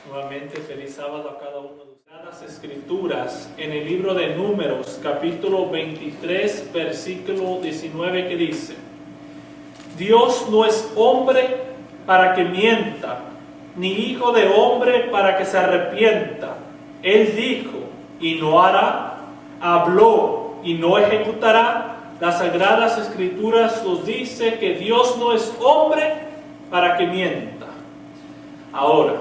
Nuevamente, feliz sábado a cada uno de ustedes. Las escrituras en el libro de Números, capítulo 23, versículo 19, que dice: Dios no es hombre para que mienta, ni hijo de hombre para que se arrepienta. Él dijo y no hará, habló y no ejecutará. Las sagradas escrituras nos dice que Dios no es hombre para que mienta. Ahora,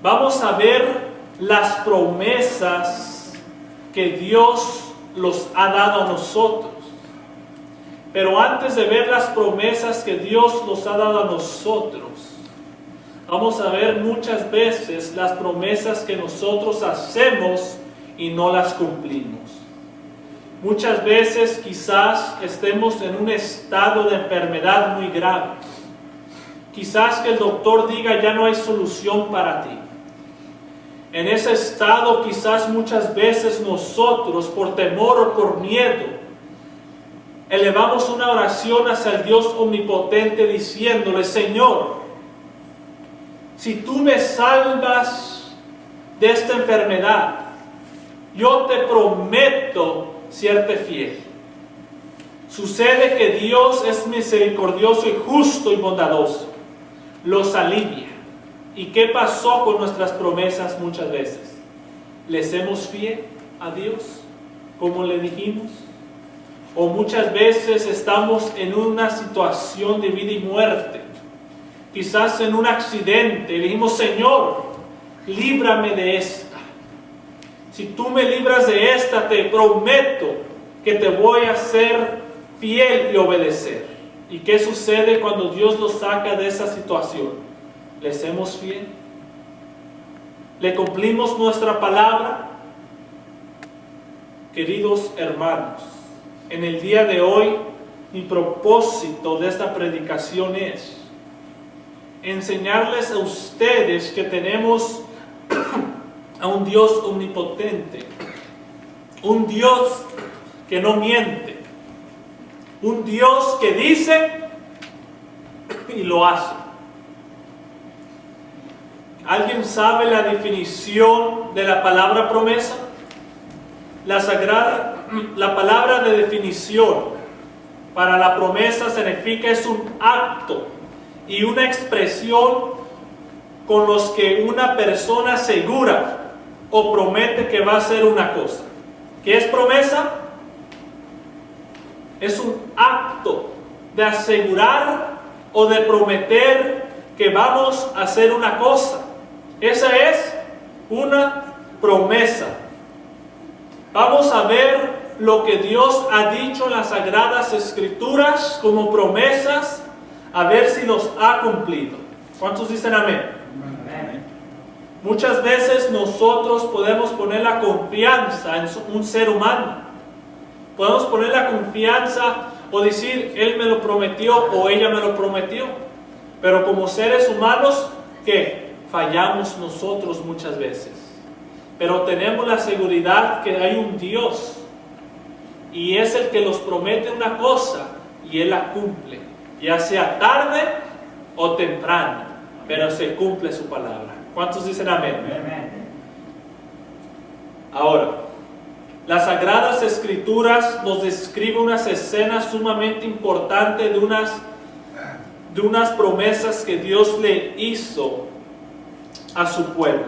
vamos a ver las promesas que Dios los ha dado a nosotros. Pero antes de ver las promesas que Dios nos ha dado a nosotros, vamos a ver muchas veces las promesas que nosotros hacemos y no las cumplimos. Muchas veces quizás estemos en un estado de enfermedad muy grave. Quizás que el doctor diga ya no hay solución para ti. En ese estado quizás muchas veces nosotros, por temor o por miedo, elevamos una oración hacia el Dios omnipotente diciéndole: Señor, si tú me salvas de esta enfermedad, yo te prometo serte fiel. Sucede que Dios es misericordioso y justo y bondadoso. Los alivia. ¿Y qué pasó con nuestras promesas muchas veces? ¿Les hemos fiel a Dios como le dijimos? O muchas veces estamos en una situación de vida y muerte. Quizás en un accidente. Le dijimos: Señor, líbrame de esta. Si tú me libras de esta, te prometo que te voy a ser fiel y obedecer. ¿Y qué sucede cuando Dios nos saca de esa situación? ¿Le hacemos fiel? ¿Le cumplimos nuestra palabra? Queridos hermanos, en el día de hoy, mi propósito de esta predicación es enseñarles a ustedes que tenemos a un Dios omnipotente, un Dios que no miente, un Dios que dice y lo hace. ¿Alguien sabe la definición de la palabra promesa? La palabra de definición para la promesa significa es un acto y una expresión con los que una persona asegura o promete que va a hacer una cosa. ¿Qué es promesa? Es un acto de asegurar o de prometer que vamos a hacer una cosa. Esa es una promesa. Vamos a ver lo que Dios ha dicho en las Sagradas Escrituras como promesas, a ver si los ha cumplido. ¿Cuántos dicen amén? Amén. Muchas veces nosotros podemos poner la confianza en un ser humano. Podemos poner la confianza o decir: Él me lo prometió o ella me lo prometió. Pero como seres humanos, ¿qué? Fallamos nosotros muchas veces. Pero tenemos la seguridad que hay un Dios. Y es el que nos promete una cosa y Él la cumple. Ya sea tarde o temprano. Pero se cumple su palabra. ¿Cuántos dicen amén? Amén. Ahora, las Sagradas Escrituras nos describen unas escenas sumamente importantes de unas promesas que Dios le hizo a su pueblo.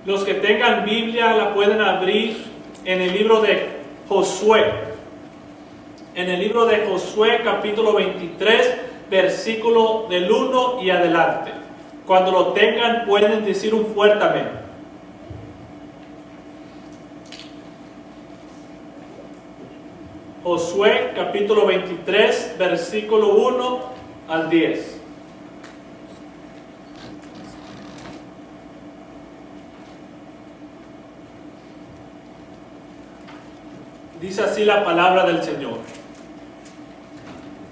Los que tengan Biblia la pueden abrir en el libro de Josué. En el libro de Josué, capítulo 23, versículo del 1 y adelante. Cuando lo tengan, pueden decir un fuerte amén. Josué, capítulo 23, versículo 1 al 10. Dice así la palabra del Señor.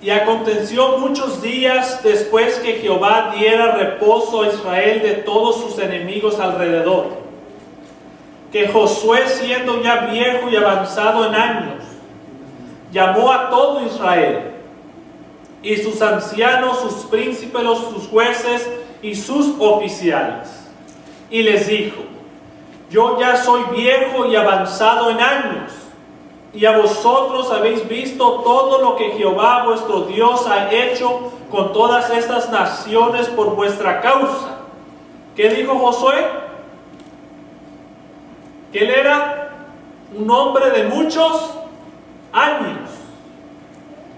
Y aconteció muchos días después que Jehová diera reposo a Israel de todos sus enemigos alrededor, que Josué, siendo ya viejo y avanzado en años, llamó a todo Israel, y sus ancianos, sus príncipes, sus jueces y sus oficiales, y les dijo: yo ya soy viejo y avanzado en años, y a vosotros habéis visto todo lo que Jehová vuestro Dios ha hecho con todas estas naciones por vuestra causa. ¿Qué dijo Josué? Que él era un hombre de muchos años.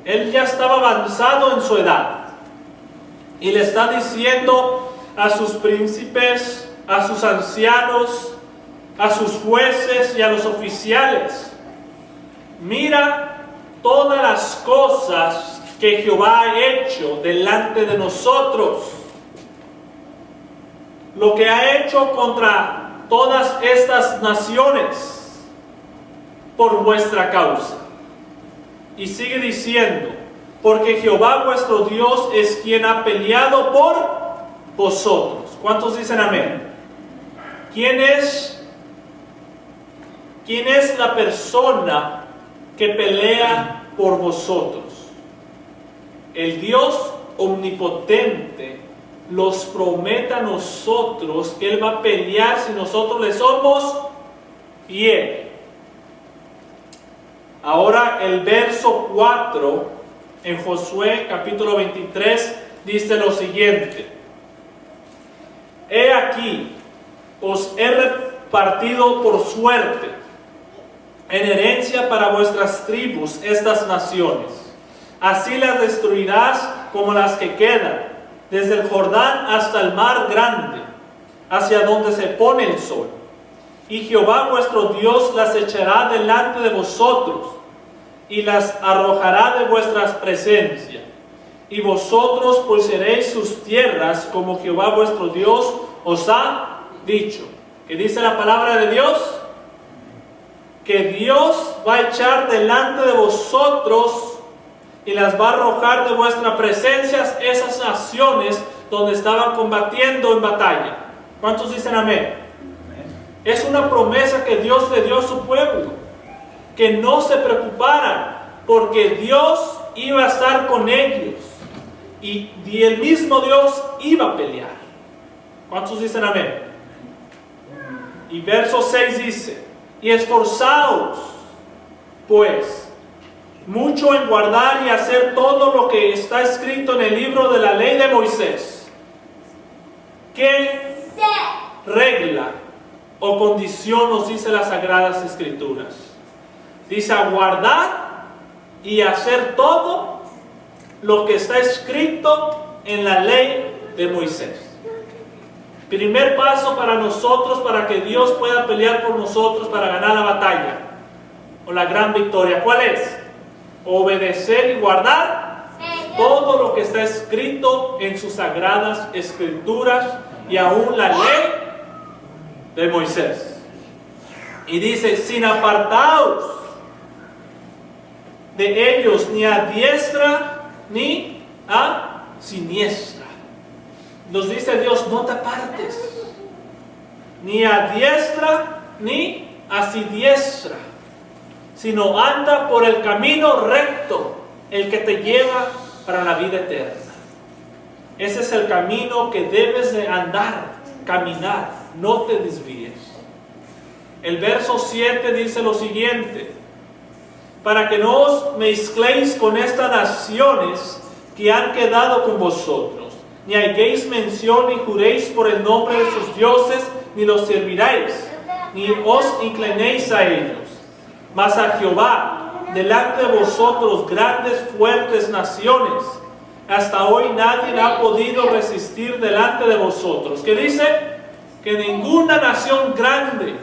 Él ya estaba avanzado en su edad. Y le está diciendo a sus príncipes, a sus ancianos, a sus jueces y a los oficiales: mira todas las cosas que Jehová ha hecho delante de nosotros, lo que ha hecho contra todas estas naciones por vuestra causa. Y sigue diciendo: porque Jehová vuestro Dios es quien ha peleado por vosotros. ¿Cuántos dicen amén? ¿Quién es la persona que pelea por vosotros? El Dios omnipotente los promete a nosotros que Él va a pelear si nosotros le somos fiel. Ahora el verso 4 en Josué capítulo 23 dice lo siguiente: he aquí, os he repartido por suerte en herencia para vuestras tribus estas naciones. Así las destruirás como las que quedan, desde el Jordán hasta el mar grande, hacia donde se pone el sol. Y Jehová vuestro Dios las echará delante de vosotros, y las arrojará de vuestra presencia. Y vosotros poseeréis sus tierras, como Jehová vuestro Dios os ha dicho. ¿Qué dice la palabra de Dios? Que Dios va a echar delante de vosotros y las va a arrojar de vuestra presencia esas naciones donde estaban combatiendo en batalla. ¿Cuántos dicen amén? Es una promesa que Dios le dio a su pueblo, que no se preocuparan, porque Dios iba a estar con ellos y el mismo Dios iba a pelear. ¿Cuántos dicen amén? Y verso 6 dice: y esforzaos pues mucho en guardar y hacer todo lo que está escrito en el libro de la ley de Moisés. ¿Qué regla o condición nos dice las Sagradas Escrituras? Dice: a guardar y hacer todo lo que está escrito en la ley de Moisés. Primer paso para nosotros, para que Dios pueda pelear por nosotros, para ganar la batalla o la gran victoria. ¿Cuál es? Obedecer y guardar todo lo que está escrito en sus Sagradas Escrituras y aún la ley de Moisés. Y dice: sin apartaos de ellos ni a diestra ni a siniestra. Nos dice Dios: no te apartes ni a diestra ni a siniestra, sino anda por el camino recto, el que te lleva para la vida eterna. Ese es el camino que debes de andar, caminar, no te desvíes. El verso 7 dice lo siguiente: para que no os mezcléis con estas naciones que han quedado con vosotros, ni hagáis mención ni juréis por el nombre de sus dioses, ni los serviráis, ni os inclinéis a ellos. Mas a Jehová, delante de vosotros, grandes, fuertes naciones, hasta hoy nadie ha podido resistir delante de vosotros. ¿Qué dice? Que ninguna nación grande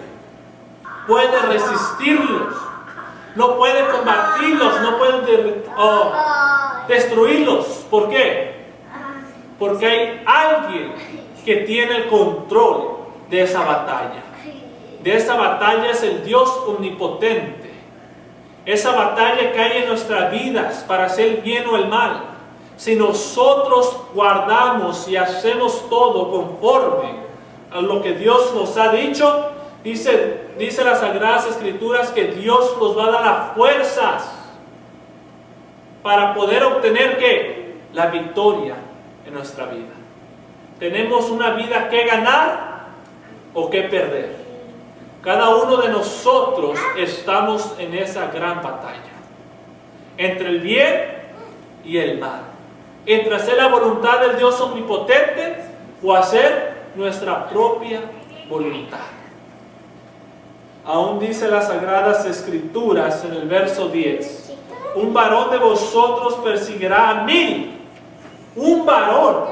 puede resistirlos, no puede combatirlos, no puede destruirlos. ¿Por qué? Porque hay alguien que tiene el control de esa batalla. De esa batalla es el Dios omnipotente. Esa batalla que hay en nuestras vidas para hacer el bien o el mal. Si nosotros guardamos y hacemos todo conforme a lo que Dios nos ha dicho, dice las Sagradas Escrituras que Dios nos va a dar las fuerzas para poder obtener ¿qué? La victoria en nuestra vida. Tenemos una vida que ganar o qué perder. Cada uno de nosotros estamos en esa gran batalla. Entre el bien y el mal. Entre hacer la voluntad del Dios omnipotente o hacer nuestra propia voluntad. Aún dice las Sagradas Escrituras en el verso 10. Un varón de vosotros perseguirá a 1000. Un varón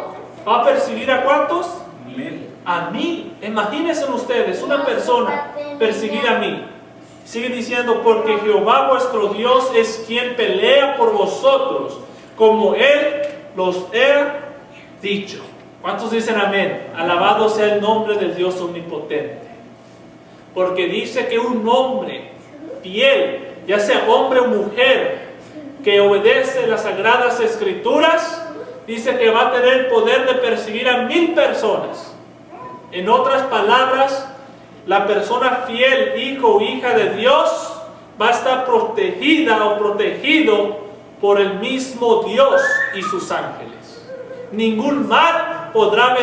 va a perseguir ¿a cuántos? 1000. A 1000. Imagínense ustedes, una persona perseguir a 1000. Sigue diciendo, porque Jehová vuestro Dios es quien pelea por vosotros, como Él los ha dicho. ¿Cuántos dicen amén? Alabado sea el nombre del Dios omnipotente. Porque dice que un hombre fiel, ya sea hombre o mujer, que obedece las Sagradas Escrituras, dice que va a tener el poder de perseguir a 1000 personas. En otras palabras, la persona fiel, hijo o hija de Dios, va a estar protegida o protegido por el mismo Dios y sus ángeles. Ningún mal podrá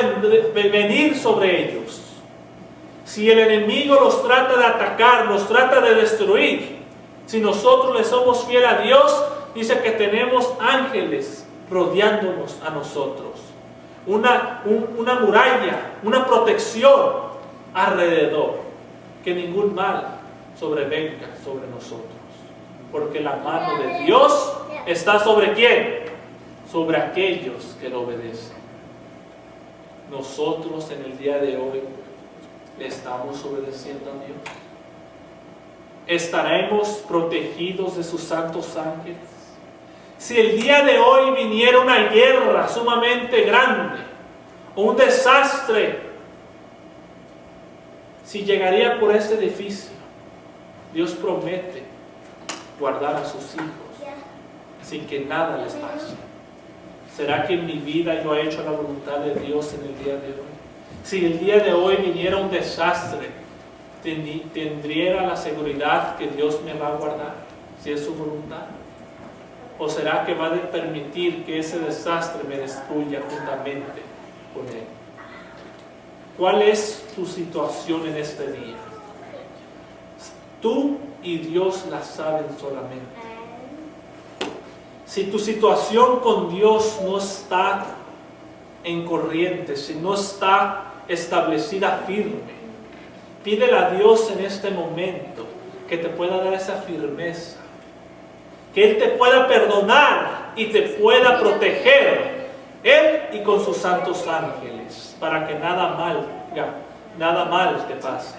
venir sobre ellos. Si el enemigo los trata de atacar, los trata de destruir, si nosotros le somos fieles a Dios, dice que tenemos ángeles rodeándonos a nosotros. Una muralla, una protección alrededor, que ningún mal sobrevenga sobre nosotros, porque la mano de Dios está sobre ¿quién? Sobre aquellos que lo obedecen. Nosotros en el día de hoy le estamos obedeciendo a Dios. ¿Estaremos protegidos de sus santos ángeles? Si el día de hoy viniera una guerra sumamente grande o un desastre, si llegaría por este edificio, Dios promete guardar a sus hijos sin que nada les pase. ¿Será que en mi vida yo he hecho la voluntad de Dios en el día de hoy? Si el día de hoy viniera un desastre, ¿tendría la seguridad que Dios me va a guardar? Si es su voluntad. ¿O será que va a permitir que ese desastre me destruya juntamente con Él? ¿Cuál es tu situación en este día? Tú y Dios la saben solamente. Si tu situación con Dios no está en corriente, si no está establecida firme, pídele a Dios en este momento que te pueda dar esa firmeza, que Él te pueda perdonar y te pueda proteger, Él y con sus santos ángeles, para que nada mal te pase.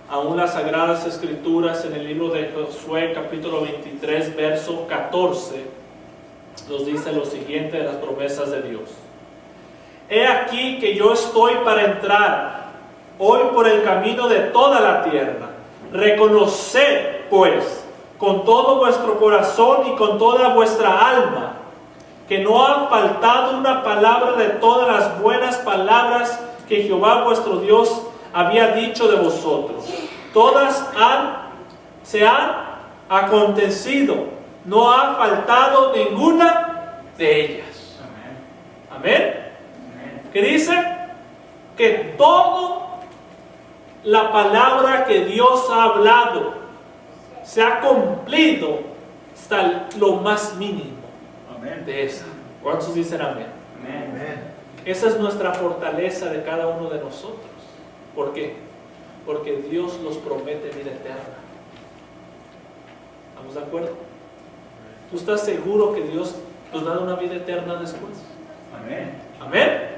Aún las Sagradas Escrituras en el libro de Josué capítulo 23 verso 14 nos dice lo siguiente de las promesas de Dios. He aquí que yo estoy para entrar hoy por el camino de toda la tierra. Reconoced pues con todo vuestro corazón y con toda vuestra alma que no ha faltado una palabra de todas las buenas palabras que Jehová vuestro Dios había dicho de vosotros. Todas se han acontecido, no ha faltado ninguna de ellas. Amén. Que dice que toda la palabra que Dios ha hablado se ha cumplido hasta lo más mínimo de esa. ¿Cuántos dicen amén? Amén. Esa es nuestra fortaleza de cada uno de nosotros. ¿Por qué? Porque Dios nos promete vida eterna. ¿Estamos de acuerdo? ¿Tú estás seguro que Dios nos da una vida eterna después? Amén. Amén.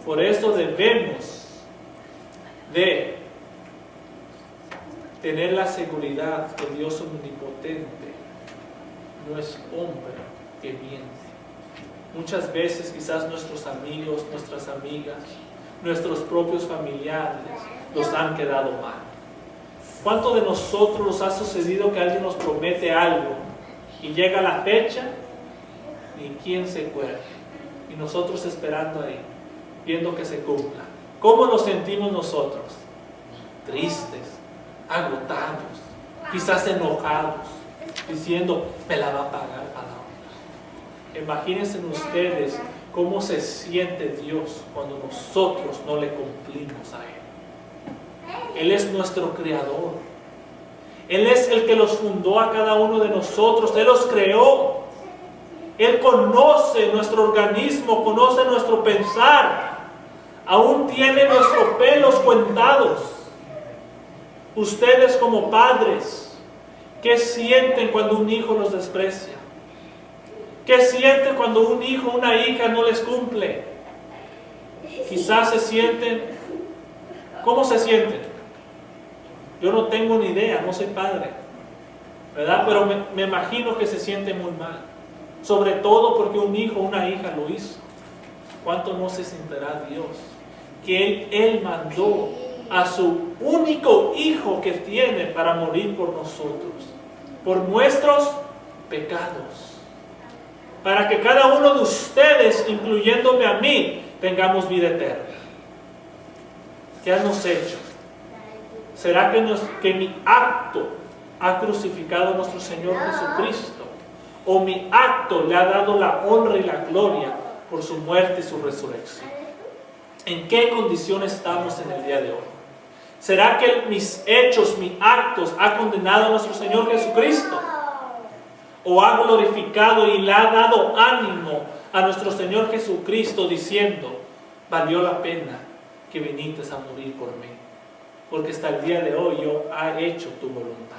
Por eso debemos de tener la seguridad que Dios omnipotente no es hombre que miente. Muchas veces quizás nuestros amigos, nuestras amigas, nuestros propios familiares nos han quedado mal. ¿Cuánto de nosotros nos ha sucedido que alguien nos promete algo y llega la fecha y quién se acuerda? Y nosotros esperando ahí, viendo que se cumpla. ¿Cómo nos sentimos nosotros? Tristes, agotados, quizás enojados, diciendo, me la va a pagar a la otra. Imagínense ustedes cómo se siente Dios cuando nosotros no le cumplimos a Él. Él es nuestro creador. Él es el que los fundó a cada uno de nosotros. Él los creó. Él conoce nuestro organismo, conoce nuestro pensar. Aún tiene nuestros pelos contados. Ustedes como padres, ¿qué sienten cuando un hijo los desprecia? ¿Qué sienten cuando un hijo o una hija no les cumple? Quizás se sienten, ¿cómo se sienten? Yo no tengo ni idea, no soy padre, ¿verdad? Pero me imagino que se sienten muy mal. Sobre todo porque un hijo o una hija lo hizo. ¿Cuánto no se sentirá Dios? Que Él mandó a su único hijo que tiene para morir por nosotros, por nuestros pecados, para que cada uno de ustedes, incluyéndome a mí, tengamos vida eterna. ¿Qué hemos hecho? ¿Será que mi acto ha crucificado a nuestro Señor Jesucristo? ¿O mi acto le ha dado la honra y la gloria por su muerte y su resurrección? ¿En qué condición estamos en el día de hoy? ¿Será que mis hechos, mis actos, ha condenado a nuestro Señor Jesucristo? ¿O ha glorificado y le ha dado ánimo a nuestro Señor Jesucristo diciendo, valió la pena que viniste a morir por mí? Porque hasta el día de hoy yo he hecho tu voluntad.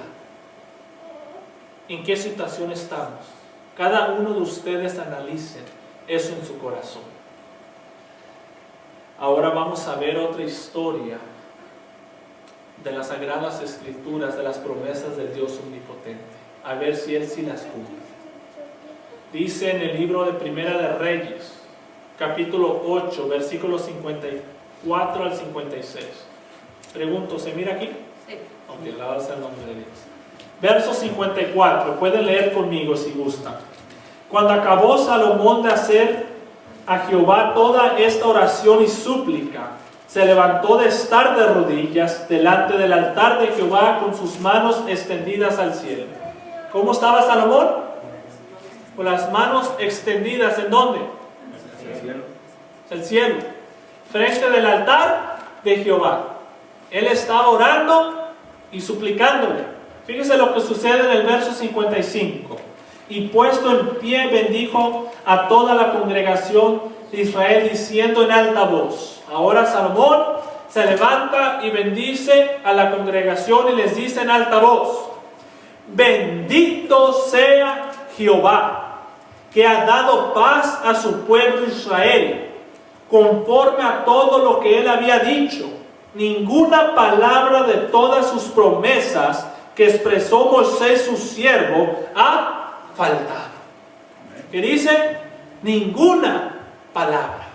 ¿En qué situación estamos? Cada uno de ustedes analicen eso en su corazón. Ahora vamos a ver otra historia de las Sagradas Escrituras, de las promesas del Dios Omnipotente. A ver si Él sí las cumple. Dice en el libro de Primera de Reyes, capítulo 8, versículos 54 al 56. Pregunto, ¿se mira aquí? Sí. Aunque alabado sea el nombre de Dios. Verso 54, pueden leer conmigo si gustan. Cuando acabó Salomón de hacer a Jehová toda esta oración y súplica, se levantó de estar de rodillas delante del altar de Jehová con sus manos extendidas al cielo. ¿Cómo estaba Salomón? Con las manos extendidas, ¿en dónde? El cielo. El cielo. Frente del altar de Jehová. Él estaba orando y suplicándole. Fíjese lo que sucede en el verso 55. Y puesto en pie bendijo a toda la congregación de Israel diciendo en alta voz. Ahora Salomón se levanta y bendice a la congregación y les dice en alta voz: bendito sea Jehová, que ha dado paz a su pueblo Israel, conforme a todo lo que él había dicho. Ninguna palabra de todas sus promesas que expresó Moisés su siervo ha faltado. ¿Qué dice? Ninguna palabra.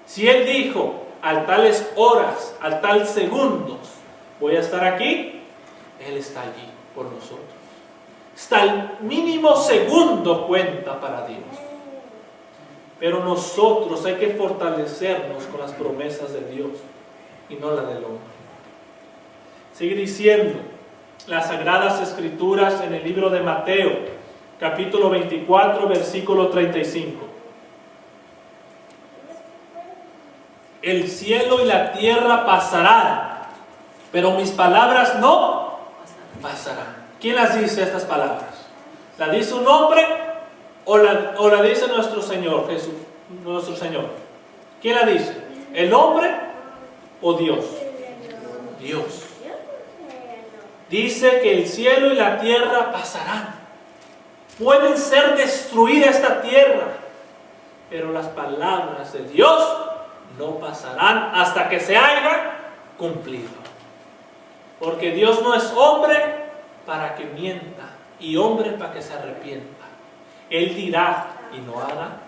Si Él dijo a tales horas, a tal segundos, voy a estar aquí, Él está allí por nosotros. Hasta el mínimo segundo cuenta para Dios. Pero nosotros hay que fortalecernos con las promesas de Dios y no la del hombre. Sigue diciendo las Sagradas Escrituras en el libro de Mateo, capítulo 24, versículo 35. El cielo y la tierra pasarán, pero mis palabras no pasarán. ¿Quién las dice estas palabras? ¿La dice un hombre o la dice nuestro Señor Jesús, nuestro Señor? ¿Quién la dice? ¿El hombre o Dios? Dios. Dice que el cielo y la tierra pasarán. Pueden ser destruida esta tierra, pero las palabras de Dios no pasarán hasta que se haya cumplido. Porque Dios no es hombre para que mienta y hombre para que se arrepienta. Él dirá y no hará.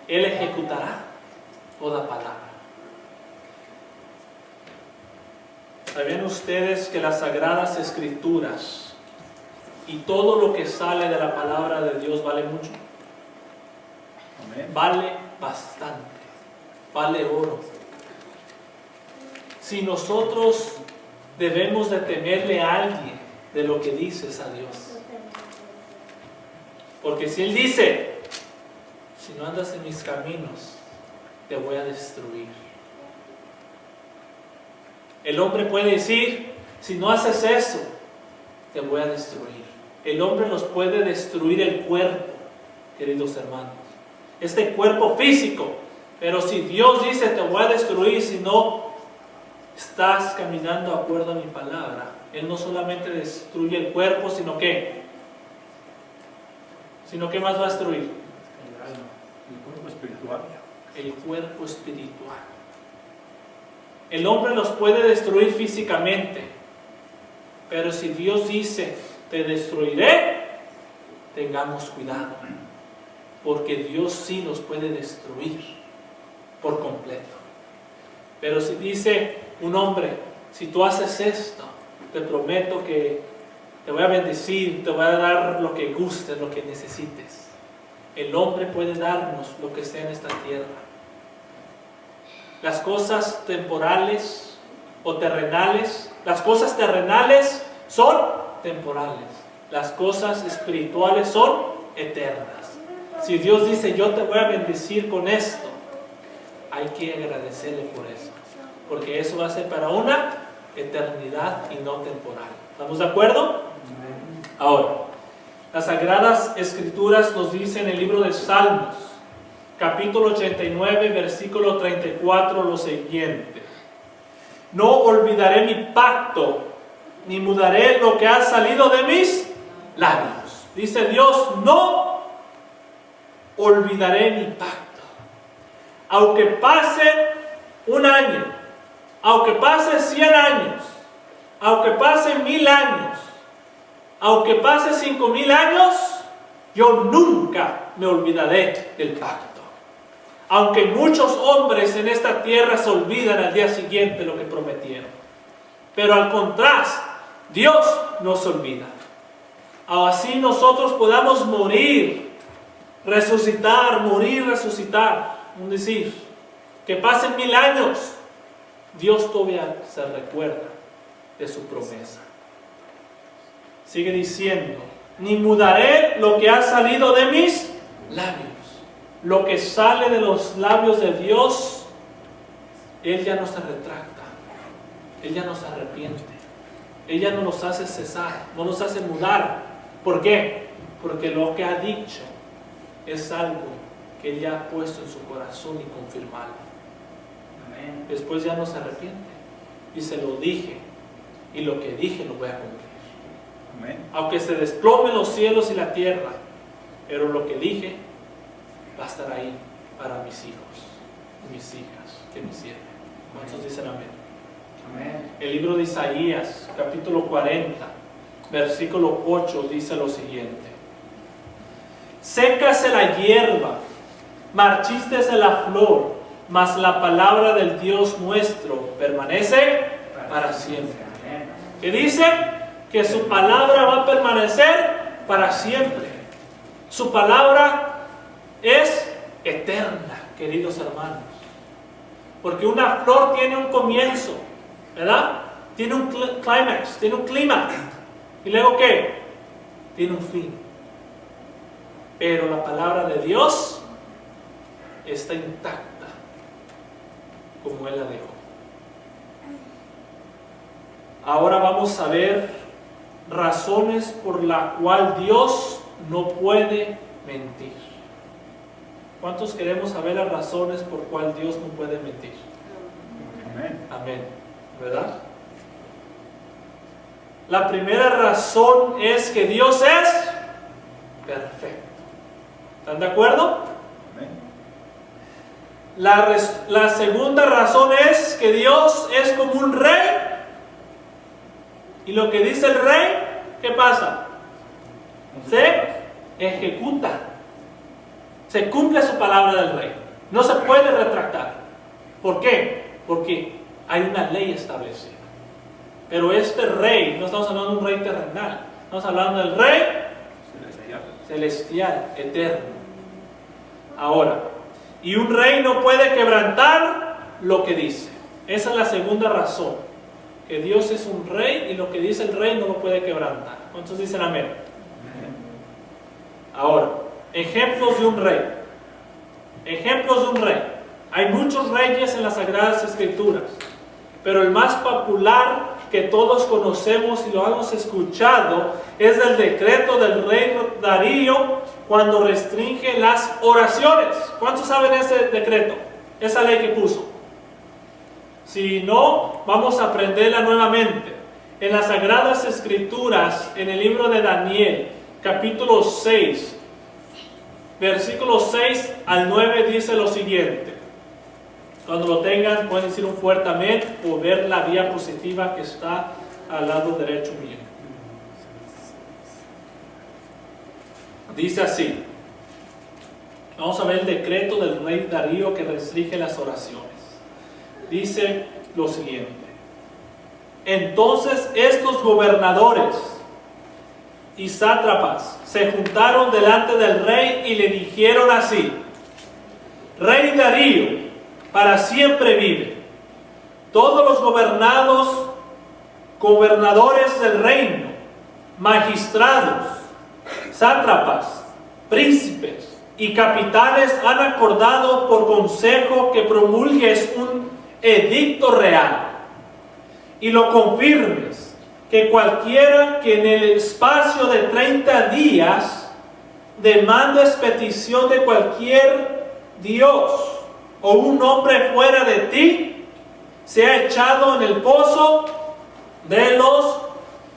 Él ejecutará toda palabra. ¿Sabían ustedes que las Sagradas Escrituras y todo lo que sale de la palabra de Dios vale mucho? Amén. Vale bastante. Vale oro. Si nosotros debemos de temerle a alguien de lo que dices a Dios. Porque si Él dice, si no andas en mis caminos, te voy a destruir. El hombre puede decir, si no haces eso, te voy a destruir. El hombre nos puede destruir el cuerpo, queridos hermanos. Este cuerpo físico. Pero si Dios dice, te voy a destruir si no estás caminando de acuerdo a mi palabra, Él no solamente destruye el cuerpo, sino que más va a destruir. El alma, el cuerpo espiritual. El cuerpo espiritual. El hombre los puede destruir físicamente, pero si Dios dice, te destruiré, tengamos cuidado, porque Dios sí nos puede destruir por completo. Pero si dice un hombre, si tú haces esto, te prometo que te voy a bendecir, te voy a dar lo que gustes, lo que necesites. El hombre puede darnos lo que sea en esta tierra. Las cosas temporales o terrenales, las cosas terrenales son temporales. Las cosas espirituales son eternas. Si Dios dice, yo te voy a bendecir con esto, hay que agradecerle por eso, porque eso va a ser para una eternidad y no temporal. ¿Estamos de acuerdo? Ahora, las Sagradas Escrituras nos dicen en el libro de Salmos, capítulo 89, versículo 34, lo siguiente: no olvidaré mi pacto, ni mudaré lo que ha salido de mis labios. Dice Dios, no olvidaré mi pacto. Aunque pase un año, aunque pase 100 años, aunque pase 1000 años, aunque pase 5000 años, yo nunca me olvidaré del pacto. Aunque muchos hombres en esta tierra se olvidan al día siguiente lo que prometieron. Pero al contraste, Dios no se olvida. Así nosotros podamos morir, resucitar, morir, resucitar. Es decir, que pasen 1000 años, Dios todavía se recuerda de su promesa. Sigue diciendo, ni mudaré lo que ha salido de mis labios. Lo que sale de los labios de Dios, Él ya no se retracta, Él ya no se arrepiente, Él ya no nos hace cesar, no nos hace mudar. ¿Por qué? Porque lo que ha dicho es algo que Él ya ha puesto en su corazón y confirmado. Amén. Después ya no se arrepiente. Dice, lo dije, y lo que dije lo voy a cumplir. Amén. Aunque se desplomen los cielos y la tierra, pero lo que dije va a estar ahí para mis hijos y mis hijas que me sirven. ¿Cuántos dicen amén? Amén. El libro de Isaías, capítulo 40, versículo 8, dice lo siguiente: sécase la hierba, marchístese la flor, mas la palabra del Dios nuestro permanece para siempre. ¿Qué dice? Que su palabra va a permanecer para siempre. Su palabra es eterna, queridos hermanos. Porque una flor tiene un comienzo, ¿verdad? Tiene un clímax, tiene un clima. ¿Y luego qué? Tiene un fin. Pero la palabra de Dios está intacta, como Él la dejó. Ahora vamos a ver razones por la cual Dios no puede mentir. ¿Cuántos queremos saber las razones por cual Dios no puede mentir? Amén. Amén. ¿Verdad? La primera razón es que Dios es perfecto. ¿Están de acuerdo? Amén. La segunda razón es que Dios es como un rey. Y lo que dice el rey, ¿qué pasa? Se ejecuta. Se cumple su palabra del rey. No se puede retractar. ¿Por qué? Porque hay una ley establecida. Pero este rey, no estamos hablando de un rey terrenal, estamos hablando del rey celestial, eterno. Ahora, y un rey no puede quebrantar lo que dice. Esa es la segunda razón. Que Dios es un rey y lo que dice el rey no lo puede quebrantar. ¿Cuántos dicen amén? Ahora, ejemplos de un rey. Ejemplos de un rey. Hay muchos reyes en las Sagradas Escrituras. pero el más popular que todos conocemos y lo hemos escuchado es el decreto del rey Darío cuando restringe las oraciones. ¿Cuántos saben ese decreto? Esa ley que puso. Si no, vamos a aprenderla nuevamente. En las Sagradas Escrituras, en el libro de Daniel, capítulo 6, versículos 6 al 9, dice lo siguiente. Cuando lo tengan, pueden decir un fuerte amén o ver la diapositiva que está al lado derecho mío. Dice así. Vamos a ver el decreto del rey Darío que restringe las oraciones. Dice lo siguiente. Entonces estos gobernadores y sátrapas se juntaron delante del rey y le dijeron así: Rey Darío, para siempre vive. Todos los gobernadores del reino, magistrados, sátrapas, príncipes y capitanes han acordado por consejo que promulgues un edicto real y lo confirmes, que cualquiera que en el espacio de 30 días demandes petición de cualquier Dios o un hombre fuera de ti, sea echado en el pozo de los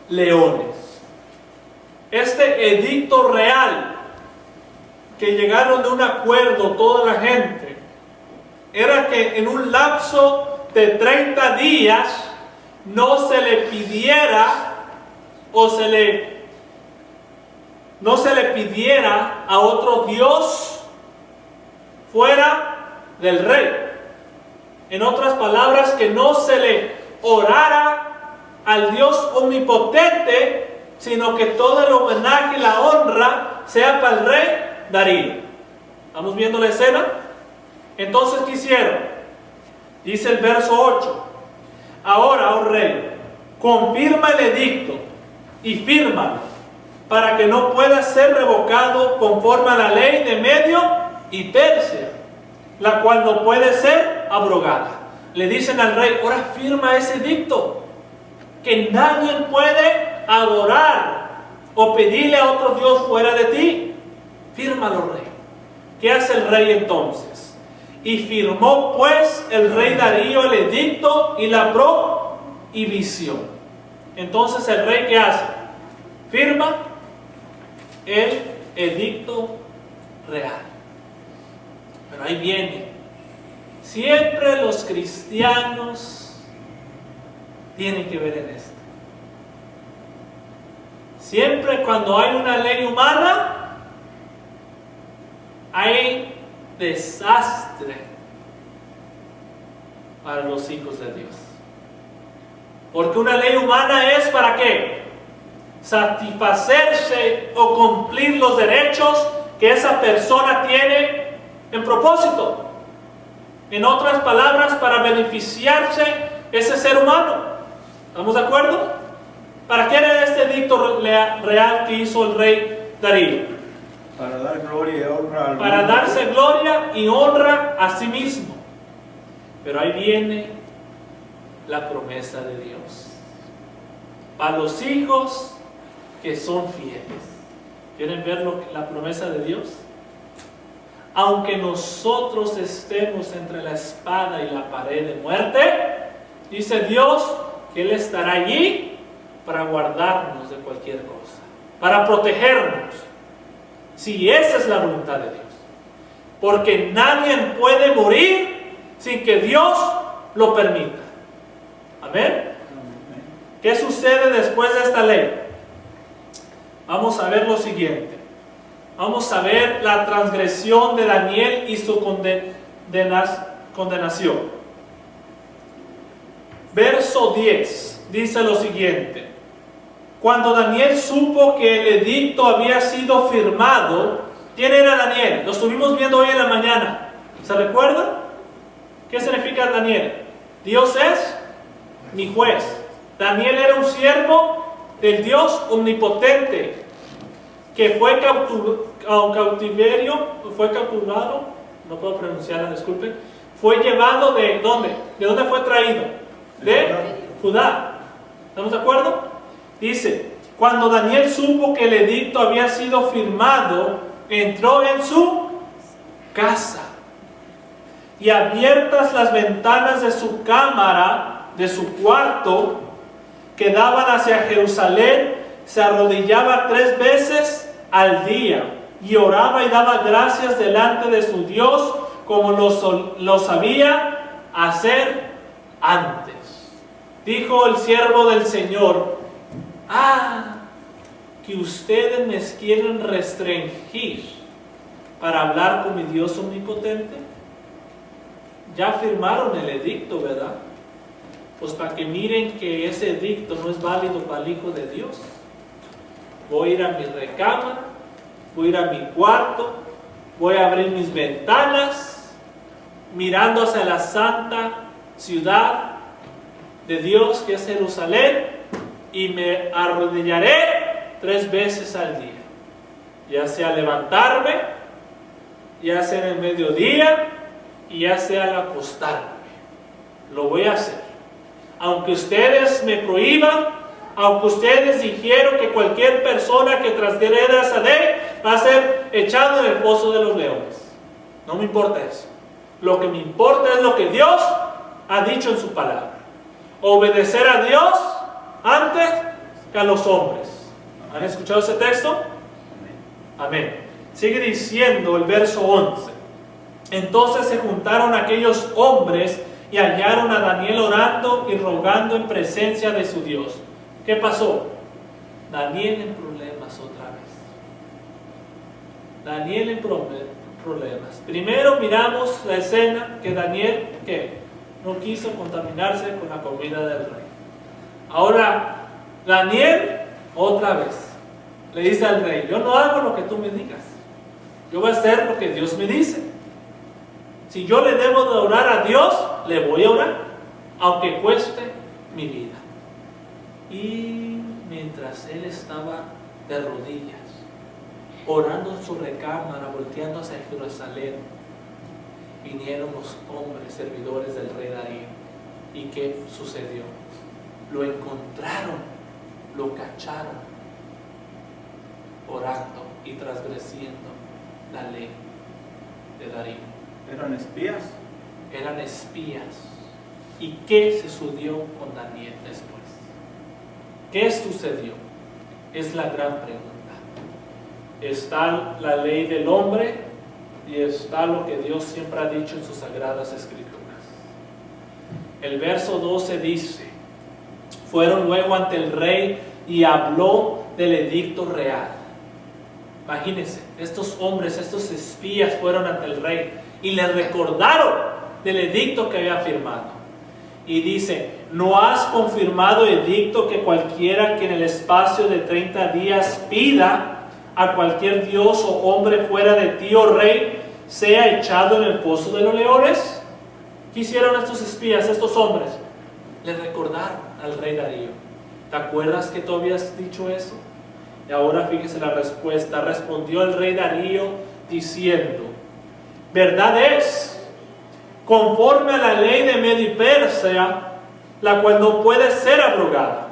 leones. Este edicto real, que llegaron de un acuerdo toda la gente, era que en un lapso de 30 días no se le pidiera a otro Dios fuera del rey. En otras palabras, que no se le orara al Dios omnipotente, sino que todo el homenaje y la honra sea para el rey Darío. ¿Estamos viendo la escena? Entonces, ¿qué hicieron? Dice el verso 8. Ahora, oh rey, confirma el edicto y fírmalo, para que no pueda ser revocado conforme a la ley de Medio y Persia, la cual no puede ser abrogada. Le dicen al rey: ahora firma ese edicto, que nadie puede adorar o pedirle a otro Dios fuera de ti. Fírmalo, rey. ¿Qué hace el rey entonces? Y firmó pues el rey Darío el edicto y la prohibición. Entonces el rey, ¿qué hace? Firma el edicto real. Pero ahí viene. Siempre los cristianos tienen que ver en esto. Siempre cuando hay una ley humana, hay desastre para los hijos de Dios. Porque una ley humana es ¿para qué? Satisfacerse o cumplir los derechos que esa persona tiene en propósito. En otras palabras, para beneficiarse ese ser humano. ¿Estamos de acuerdo? ¿Para qué era este edicto real que hizo el rey Darío? Para dar gloria y honra al Para darse gloria y honra a sí mismo. Pero ahí viene la promesa de Dios. Para los hijos que son fieles. ¿Quieren ver la promesa de Dios? Aunque nosotros estemos entre la espada y la pared de muerte, dice Dios que Él estará allí para guardarnos de cualquier cosa, para protegernos. Si esa es la voluntad de Dios. Porque nadie puede morir sin que Dios lo permita. Amén. ¿Qué sucede después de esta ley? Vamos a ver lo siguiente. Vamos a ver la transgresión de Daniel y su condenación. Verso 10 dice lo siguiente. Cuando Daniel supo que el edicto había sido firmado, ¿quién era Daniel? Lo estuvimos viendo hoy en la mañana. ¿Se recuerda? ¿Qué significa Daniel? Dios es mi juez. Daniel era un siervo del Dios omnipotente que fue capturado, no puedo pronunciarla, disculpen. Fue llevado ¿de dónde? ¿De dónde fue traído? de Judá. ¿Estamos de acuerdo? Dice, cuando Daniel supo que el edicto había sido firmado, entró en su casa y abiertas las ventanas de su cámara, de su cuarto, que daban hacia Jerusalén, se arrodillaba 3 veces al día y oraba y daba gracias delante de su Dios como lo sabía hacer antes. Dijo el siervo del Señor: que ustedes me quieren restringir para hablar con mi Dios omnipotente. Ya firmaron el edicto, ¿verdad? Pues para que miren que ese edicto no es válido para el Hijo de Dios. Voy a ir a mi recámara, voy a ir a mi cuarto, voy a abrir mis ventanas, mirando hacia la santa ciudad de Dios que es Jerusalén, y me arrodillaré 3 veces al día, ya sea levantarme, ya sea en el mediodía y ya sea al acostarme. Lo voy a hacer, aunque ustedes me prohíban, aunque ustedes dijeron que cualquier persona que transgreda esa ley va a ser echado en el pozo de los leones. No me importa eso. Lo que me importa es lo que Dios ha dicho en su palabra. Obedecer a Dios antes que a los hombres. ¿Han escuchado ese texto? Amén. Sigue diciendo el verso 11. Entonces se juntaron aquellos hombres y hallaron a Daniel orando y rogando en presencia de su Dios. ¿Qué pasó? Daniel en problemas otra vez. Daniel en problemas. Primero miramos la escena que Daniel, ¿qué? No quiso contaminarse con la comida del rey. Ahora, Daniel, otra vez, le dice al rey: yo no hago lo que tú me digas. Yo voy a hacer lo que Dios me dice. Si yo le debo de orar a Dios, le voy a orar, aunque cueste mi vida. Y mientras él estaba de rodillas, orando en su recámara, volteando hacia Jerusalén, vinieron los hombres servidores del rey Darío. ¿Y qué sucedió? Lo encontraron, lo cacharon, orando y transgrediendo la ley de Darío. ¿Eran espías? Eran espías. ¿Y qué se sucedió con Daniel después? ¿Qué sucedió? Es la gran pregunta. Está la ley del hombre y está lo que Dios siempre ha dicho en sus sagradas escrituras. El verso 12 dice: fueron luego ante el rey y habló del edicto real. Imagínense, estos hombres, estos espías fueron ante el rey y le recordaron del edicto que había firmado. Y dice: ¿no has confirmado edicto que cualquiera que en el espacio de 30 días pida a cualquier dios o hombre fuera de ti, oh rey, sea echado en el pozo de los leones? ¿Qué hicieron estos espías, estos hombres? Le recordaron al rey Darío. ¿Te acuerdas que tú habías dicho eso? Y ahora fíjese la respuesta. Respondió el rey Darío diciendo: verdad es, conforme a la ley de Media y Persia, la cual no puede ser abrogada.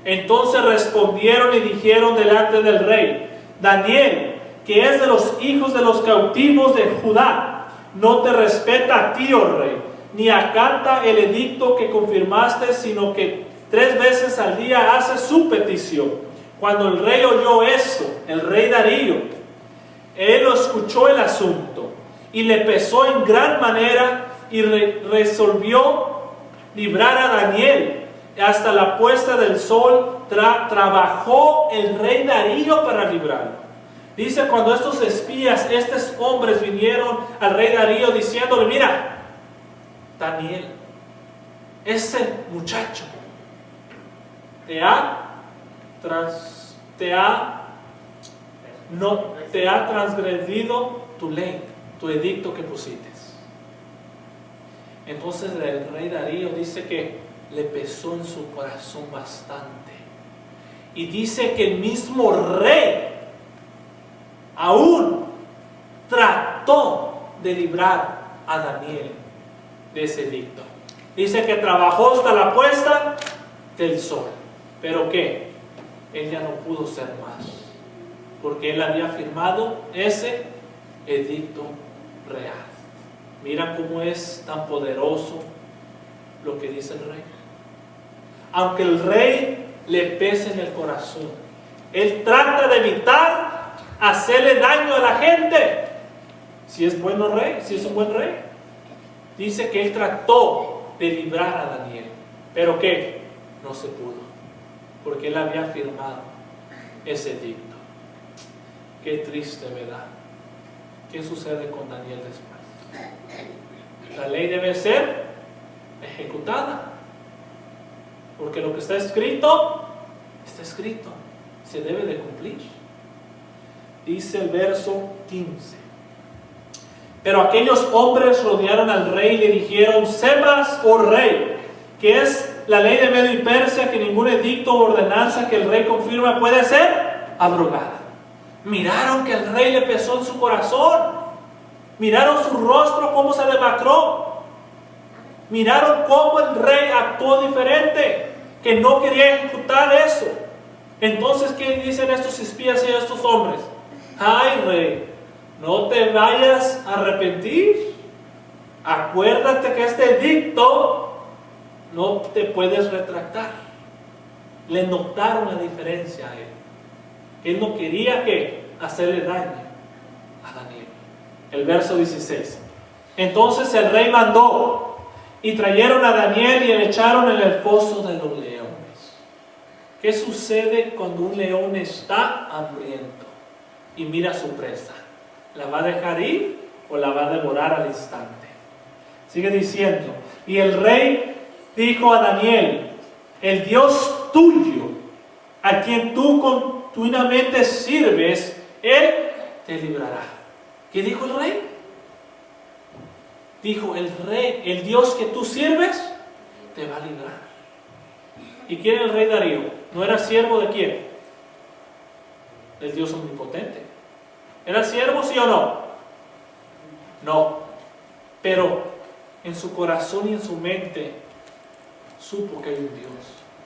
Entonces respondieron y dijeron delante del rey: Daniel, que es de los hijos de los cautivos de Judá, no te respeta a ti, oh rey, ni acata el edicto que confirmaste, sino que 3 veces al día hace su petición. Cuando el rey oyó eso, el rey Darío, él lo escuchó el asunto y le pesó en gran manera y resolvió librar a Daniel. Hasta la puesta del sol trabajó el rey Darío para librarlo. Dice, cuando estos espías, estos hombres vinieron al rey Darío diciéndole: mira, Daniel, ese muchacho te ha transgredido tu ley, tu edicto que pusiste. Entonces el rey Darío dice que le pesó en su corazón bastante. Y dice que el mismo rey aún trató de librar a Daniel de ese edicto. Dice que trabajó hasta la puesta del sol. ¿Pero qué? Él ya no pudo ser más, porque él había firmado ese edicto real. Mira cómo es tan poderoso lo que dice el rey. Aunque el rey le pese en el corazón, él trata de evitar hacerle daño a la gente. Si es bueno rey, si es un buen rey. Dice que él trató de librar a Daniel, pero que no se pudo, porque él había firmado ese edicto. Qué triste, ¿verdad? ¿Qué sucede con Daniel después? La ley debe ser ejecutada, porque lo que está escrito, se debe de cumplir. Dice el verso 15: pero aquellos hombres rodearon al rey y le dijeron: sepas, oh rey, que es la ley de Medio y Persia, que ningún edicto o ordenanza que el rey confirma puede ser abrogada. Miraron que el rey le pesó en su corazón. Miraron su rostro cómo se demacró. Miraron cómo el rey actuó diferente, que no quería ejecutar eso. Entonces, ¿qué dicen estos espías y estos hombres? Ay, rey, no te vayas a arrepentir. Acuérdate que este edicto no te puedes retractar. Le notaron la diferencia a él. Él no quería hacerle daño a Daniel. El verso 16: entonces el rey mandó y trajeron a Daniel y le echaron en el foso de los leones. ¿Qué sucede cuando un león está hambriento y mira a su presa? ¿La va a dejar ir o la va a devorar al instante? Sigue diciendo: y el rey dijo a Daniel: el Dios tuyo, a quien tú continuamente sirves, Él te librará. ¿Qué dijo el rey? Dijo el rey: el Dios que tú sirves te va a librar. ¿Y quién era el rey Darío? ¿No era siervo de quién? Del Dios omnipotente. ¿Era siervo, sí o no? No. Pero en su corazón y en su mente supo que hay un Dios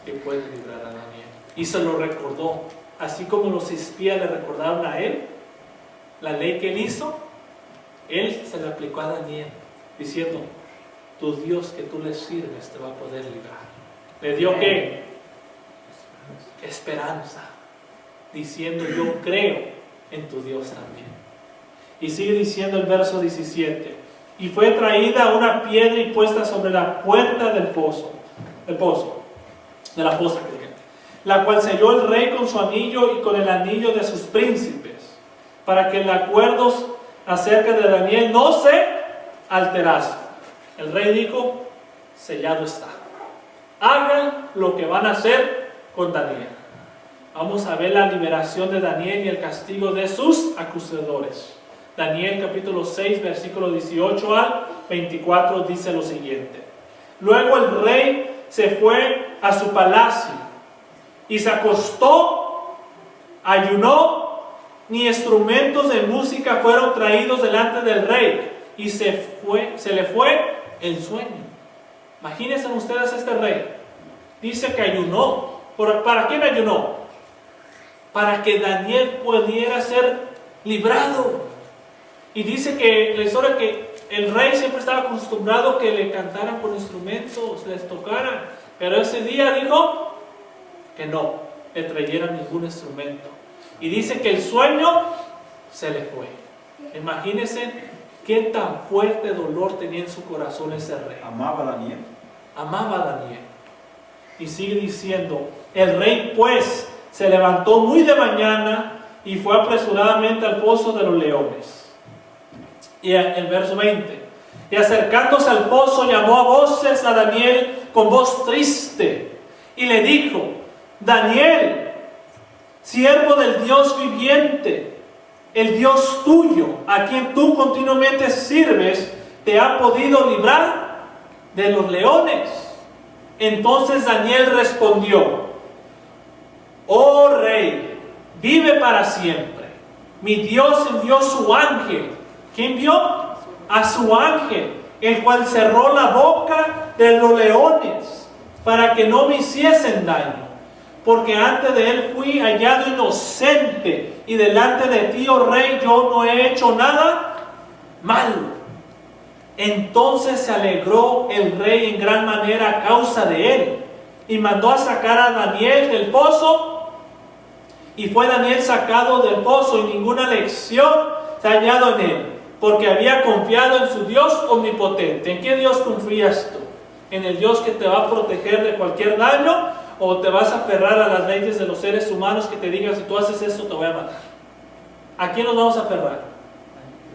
que puede librar a Daniel. Y se lo recordó. Así como los espías le recordaron a él la ley que él hizo, él se la aplicó a Daniel, diciendo: tu Dios que tú le sirves te va a poder librar. Le dio ¿qué? Esperanza, diciendo: yo creo en tu Dios también. Y sigue diciendo el verso 17: y fue traída una piedra y puesta sobre la puerta del pozo, de la fosa, la cual selló el rey con su anillo y con el anillo de sus príncipes, para que el acuerdo acerca de Daniel no se alterase. El rey dijo: sellado está. Hagan lo que van a hacer con Daniel. Vamos a ver la liberación de Daniel y el castigo de sus acusadores. Daniel capítulo 6, versículo 18 al 24 dice lo siguiente: luego el rey se fue a su palacio y se acostó, ayunó, ni instrumentos de música fueron traídos delante del rey, y se le fue el sueño. Imagínense ustedes este rey. Dice que ayunó. ¿Para quién ayunó? Para que Daniel pudiera ser librado. Y dice que la historia que el rey siempre estaba acostumbrado que le cantaran con instrumentos, les tocaran. Pero ese día dijo que no le trajeran ningún instrumento. Y dice que el sueño se le fue. Imagínense qué tan fuerte dolor tenía en su corazón ese rey. Amaba a Daniel. Amaba a Daniel. Y sigue diciendo: el rey pues se levantó muy de mañana y fue apresuradamente al pozo de los leones. Y el verso 20: y acercándose al pozo llamó a voces a Daniel con voz triste y le dijo: Daniel, siervo del Dios viviente, el Dios tuyo, a quien tú continuamente sirves, te ha podido librar de los leones. Entonces Daniel respondió: oh rey, vive para siempre. Mi Dios envió su ángel. ¿Quién envió? A su ángel, el cual cerró la boca de los leones, para que no me hiciesen daño. Porque antes de él fui hallado inocente, y delante de ti, oh rey, yo no he hecho nada malo. Entonces se alegró el rey en gran manera a causa de él, y mandó a sacar a Daniel del pozo, y fue Daniel sacado del pozo, y ninguna lección se ha hallado en él, porque había confiado en su Dios omnipotente. ¿En qué Dios confías tú? ¿En el Dios que te va a proteger de cualquier daño? ¿O te vas a aferrar a las leyes de los seres humanos que te digan, si tú haces esto te voy a matar? ¿A quién nos vamos a aferrar?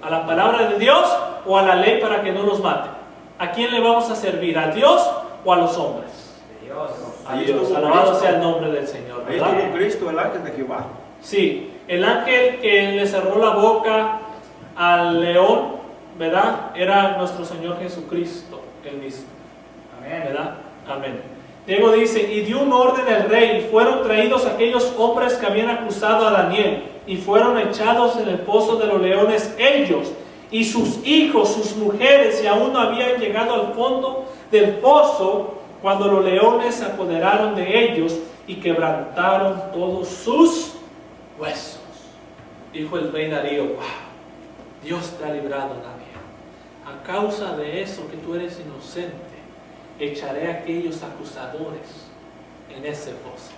¿A la palabra de Dios o a la ley para que no nos mate? ¿A quién le vamos a servir? ¿A Dios o a los hombres? A Dios. Alabado sea el nombre del Señor, Ahí ¿verdad? estuvo Cristo, el ángel de Jehová. Sí, el ángel que le cerró la boca al león, ¿verdad? Era nuestro Señor Jesucristo, el mismo. Amén. ¿Verdad? Amén. Diego dice, y dio un orden el rey, y fueron traídos aquellos hombres que habían acusado a Daniel, y fueron echados en el pozo de los leones ellos, y sus hijos, sus mujeres, y aún no habían llegado al fondo del pozo, cuando los leones se apoderaron de ellos, y quebrantaron todos sus huesos. Dijo el rey Darío, wow, Dios te ha librado, Daniel. A causa de eso que tú eres inocente, echaré a aquellos acusadores en ese pozo.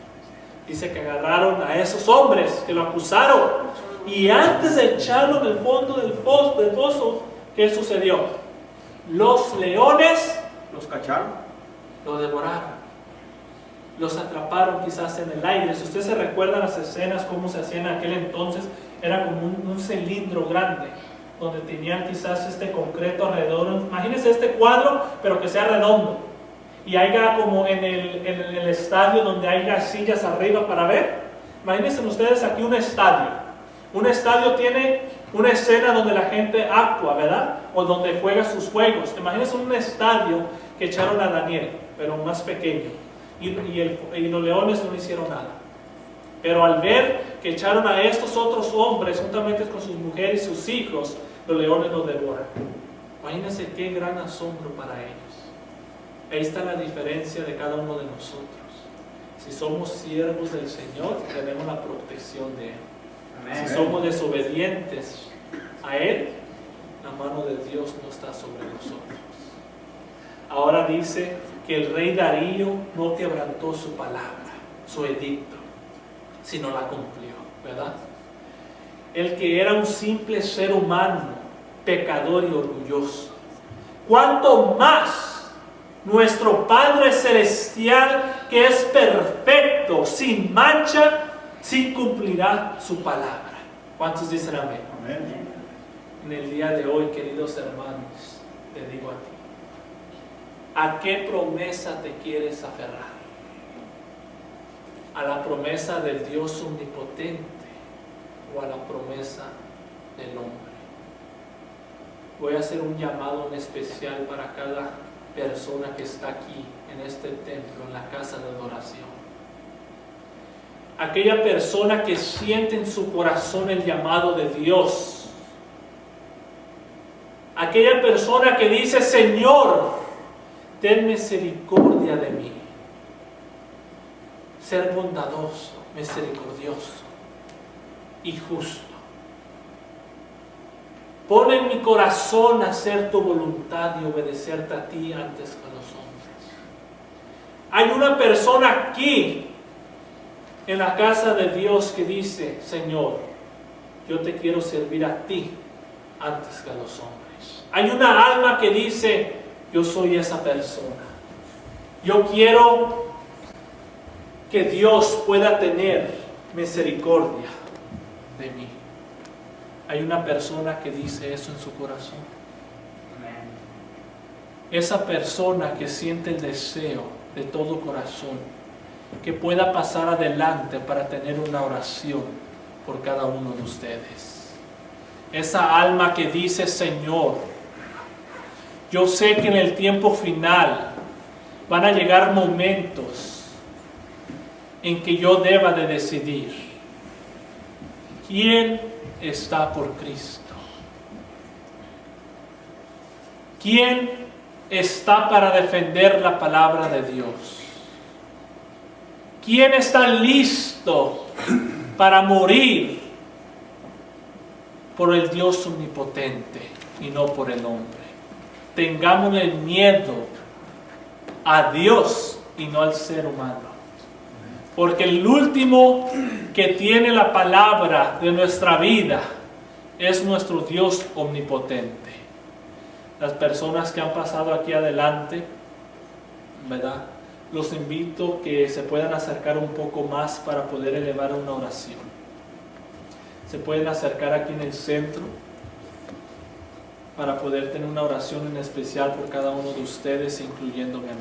Dice que agarraron a esos hombres que lo acusaron, y antes de echarlo en el fondo del pozo, ¿qué sucedió? Los leones Los cacharon. lo devoraron, los atraparon quizás en el aire. Si usted se recuerda las escenas, cómo se hacían en aquel entonces, era como un cilindro grande, donde tenían quizás este concreto alrededor. Imagínense este cuadro, pero que sea redondo, y haya como en el estadio donde haya sillas arriba para ver. Imagínense ustedes aquí un estadio. Un estadio tiene una escena donde la gente actúa, ¿verdad? O donde juega sus juegos. Imagínense un estadio que echaron a Daniel, pero más pequeño. Y los leones no hicieron nada. Pero al ver que echaron a estos otros hombres, juntamente con sus mujeres y sus hijos, los leones los devoran. Imagínense qué gran asombro para ellos. Ahí está la diferencia de cada uno de nosotros. Si somos siervos del Señor, tenemos la protección de Él. Amén. Si somos desobedientes a Él, la mano de Dios no está sobre nosotros. Ahora dice que el rey Darío no quebrantó su palabra, su edicto, sino la cumplió, ¿verdad? El que era un simple ser humano, pecador y orgulloso, ¿cuánto más nuestro Padre Celestial, que es perfecto, sin mancha, sí cumplirá su palabra? ¿Cuántos dicen amén? Amén. En el día de hoy, queridos hermanos, te digo a ti, ¿a qué promesa te quieres aferrar? ¿A la promesa del Dios omnipotente o a la promesa del hombre? Voy a hacer un llamado en especial para cada persona que está aquí en este templo, en la casa de adoración. Aquella persona que siente en su corazón el llamado de Dios. Aquella persona que dice, Señor, ten misericordia de mí. Ser bondadoso, misericordioso y justo. Pon en mi corazón hacer tu voluntad y obedecerte a ti antes que a los hombres. Hay una persona aquí en la casa de Dios que dice, Señor, yo te quiero servir a ti antes que a los hombres. Hay una alma que dice, yo soy esa persona. Yo quiero que Dios pueda tener misericordia de mí. Hay una persona que dice eso en su corazón. Esa persona que siente el deseo de todo corazón, que pueda pasar adelante para tener una oración por cada uno de ustedes. Esa alma que dice, Señor, yo sé que en el tiempo final van a llegar momentos en que yo deba de decidir quién está por Cristo, quién está para defender la palabra de Dios? ¿Quién está listo para morir por el Dios omnipotente y no por el hombre? Tengámosle miedo a Dios y no al ser humano. Porque el último que tiene la palabra de nuestra vida es nuestro Dios omnipotente. Las personas que han pasado aquí adelante, ¿verdad? Los invito a que se puedan acercar un poco más para poder elevar una oración. Se pueden acercar aquí en el centro para poder tener una oración en especial por cada uno de ustedes, incluyéndome a mí.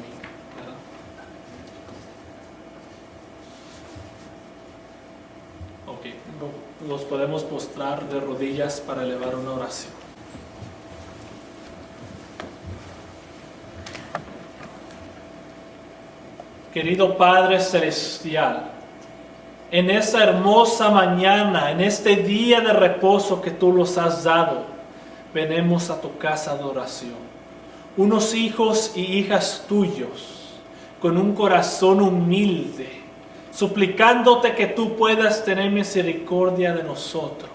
¿Verdad? Ok, los podemos postrar de rodillas para elevar una oración. Querido Padre Celestial, en esa hermosa mañana, en este día de reposo que tú nos has dado, venimos a tu casa de oración. Unos hijos y hijas tuyos, con un corazón humilde, suplicándote que tú puedas tener misericordia de nosotros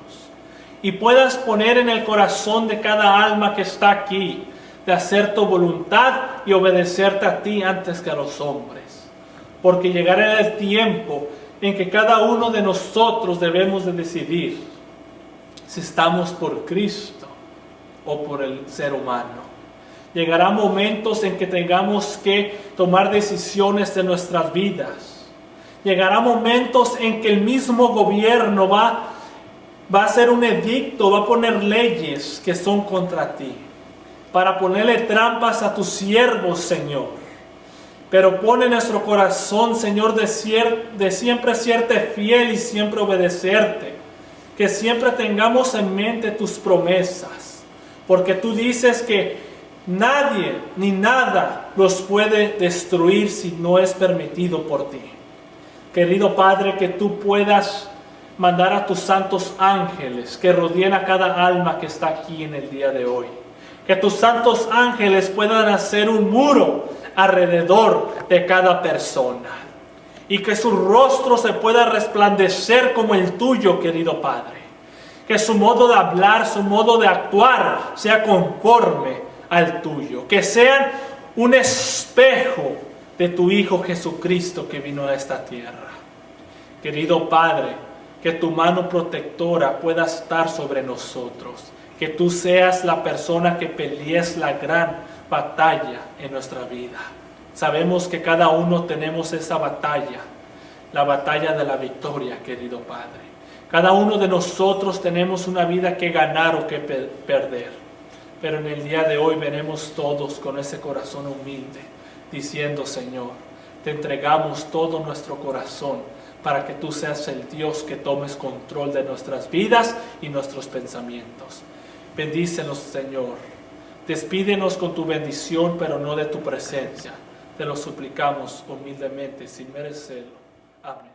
y puedas poner en el corazón de cada alma que está aquí de hacer tu voluntad y obedecerte a ti antes que a los hombres. Porque llegará el tiempo en que cada uno de nosotros debemos de decidir si estamos por Cristo o por el ser humano. Llegará momentos en que tengamos que tomar decisiones de nuestras vidas. Llegará momentos en que el mismo gobierno va a hacer un edicto, va a poner leyes que son contra ti, para ponerle trampas a tus siervos, Señor. Pero pone en nuestro corazón, Señor, de siempre serte fiel y siempre obedecerte. Que siempre tengamos en mente tus promesas. Porque tú dices que nadie ni nada los puede destruir si no es permitido por ti. Querido Padre, que tú puedas mandar a tus santos ángeles que rodeen a cada alma que está aquí en el día de hoy. Que tus santos ángeles puedan hacer un muro alrededor de cada persona y que su rostro se pueda resplandecer como el tuyo, querido Padre. Que su modo de hablar, su modo de actuar sea conforme al tuyo. Que sean un espejo de tu Hijo Jesucristo que vino a esta tierra. Querido Padre, que tu mano protectora pueda estar sobre nosotros. Que tú seas la persona que pelees la gran batalla en nuestra vida. Sabemos que cada uno tenemos esa batalla, la batalla de la victoria, querido Padre. Cada uno de nosotros tenemos una vida que ganar o que perder. Pero en el día de hoy venimos todos con ese corazón humilde, diciendo: Señor, te entregamos todo nuestro corazón para que tú seas el Dios que tomes control de nuestras vidas y nuestros pensamientos. Bendícenos, Señor. Despídenos con tu bendición, pero no de tu presencia. Te lo suplicamos humildemente, sin merecerlo. Amén.